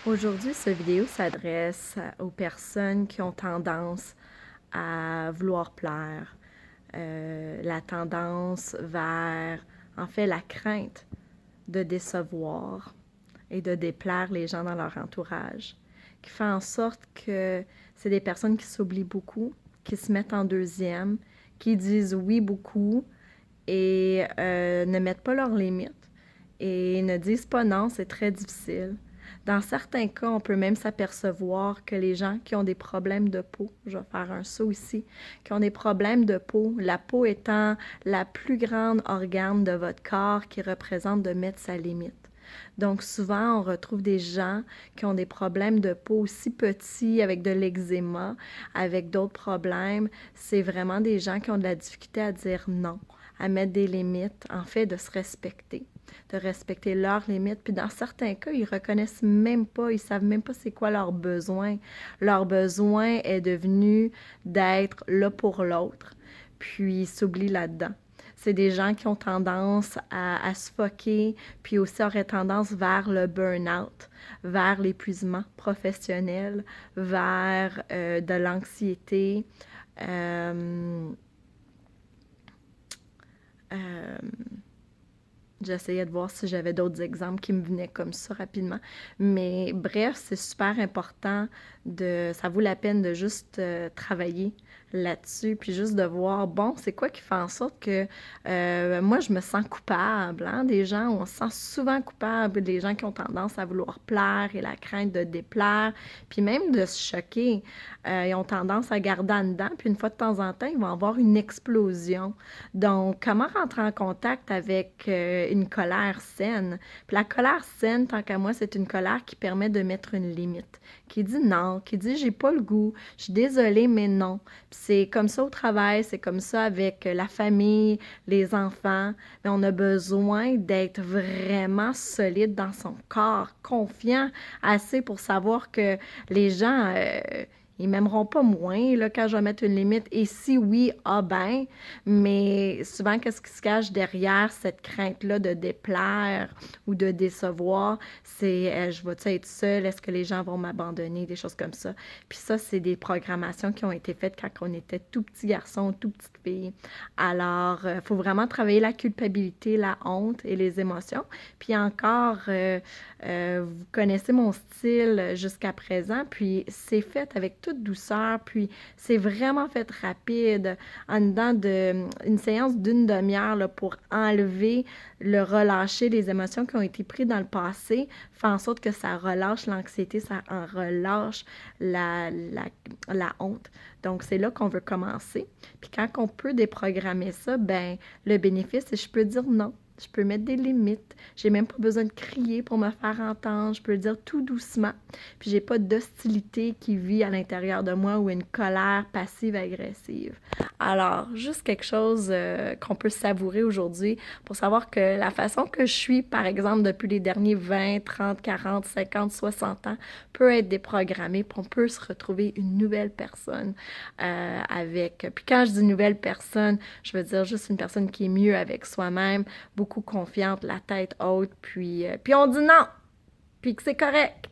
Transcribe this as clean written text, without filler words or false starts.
Aujourd'hui, cette vidéo s'adresse aux personnes qui ont tendance à vouloir plaire, la tendance vers, en fait, la crainte de décevoir et de déplaire les gens dans leur entourage, qui fait en sorte que c'est des personnes qui s'oublient beaucoup, qui se mettent en deuxième, qui disent oui beaucoup et ne mettent pas leurs limites et ne disent pas non, c'est très difficile. Dans certains cas, on peut même s'apercevoir que les gens qui ont des problèmes de peau, je vais faire un saut ici, qui ont des problèmes de peau, la peau étant la plus grande organe de votre corps qui représente de mettre sa limite. Donc souvent, on retrouve des gens qui ont des problèmes de peau aussi petits, avec de l'eczéma, avec d'autres problèmes. C'est vraiment des gens qui ont de la difficulté à dire non, à mettre des limites, en fait, de se respecter, de respecter leurs limites. Puis dans certains cas, ils reconnaissent même pas, ils savent même pas c'est quoi leur besoin. Leur besoin est devenu d'être là pour l'autre, puis ils s'oublient là-dedans. C'est des gens qui ont tendance à se foquer, puis aussi auraient tendance vers le burn-out, vers l'épuisement professionnel, vers de l'anxiété. Euh, euh, J'essayais de voir si j'avais d'autres exemples qui me venaient comme ça rapidement. Mais bref, c'est super important ça vaut la peine de juste travailler là-dessus, puis juste de voir, bon, c'est quoi qui fait en sorte que moi, je me sens coupable. Hein? Des gens, on se sent souvent coupable, des gens qui ont tendance à vouloir plaire et la crainte de déplaire, puis même de se choquer. Ils ont tendance à garder en dedans, puis une fois de temps en temps, ils vont avoir une explosion. Donc, comment rentrer en contact avec une colère saine? Puis la colère saine, tant qu'à moi, c'est une colère qui permet de mettre une limite, qui dit non, qui dit j'ai pas le goût, je suis désolée, mais non. Puis c'est comme ça au travail, c'est comme ça avec la famille, les enfants. Mais on a besoin d'être vraiment solide dans son corps, confiant assez pour savoir que les gens, ils m'aimeront pas moins là, quand je vais mettre une limite. Et si oui, ah ben, mais souvent, qu'est-ce qui se cache derrière cette crainte-là de déplaire ou de décevoir? C'est je vais-tu être seule? Est-ce que les gens vont m'abandonner? Des choses comme ça. Puis ça, c'est des programmations qui ont été faites quand on était tout petit garçon, tout petite fille. Alors, il faut vraiment travailler la culpabilité, la honte et les émotions. Puis encore, vous connaissez mon style jusqu'à présent, puis c'est fait avec toute douceur, puis c'est vraiment fait rapide, en dedans une séance d'une demi-heure là, pour enlever, le relâcher, les émotions qui ont été prises dans le passé, fait en sorte que ça relâche l'anxiété, ça en relâche la honte. Donc, c'est là qu'on veut commencer. Puis quand on peut déprogrammer ça, ben le bénéfice, c'est que je peux dire non. Je peux mettre des limites. J'ai même pas besoin de crier pour me faire entendre. Je peux le dire tout doucement. Puis j'ai pas d'hostilité qui vit à l'intérieur de moi ou une colère passive-agressive. Alors, juste quelque chose qu'on peut savourer aujourd'hui pour savoir que la façon que je suis, par exemple, depuis les derniers 20, 30, 40, 50, 60 ans, peut être déprogrammée, puis on peut se retrouver une nouvelle personne avec... Puis quand je dis nouvelle personne, je veux dire juste une personne qui est mieux avec soi-même, beaucoup confiante, la tête haute, puis on dit non, puis que c'est correct.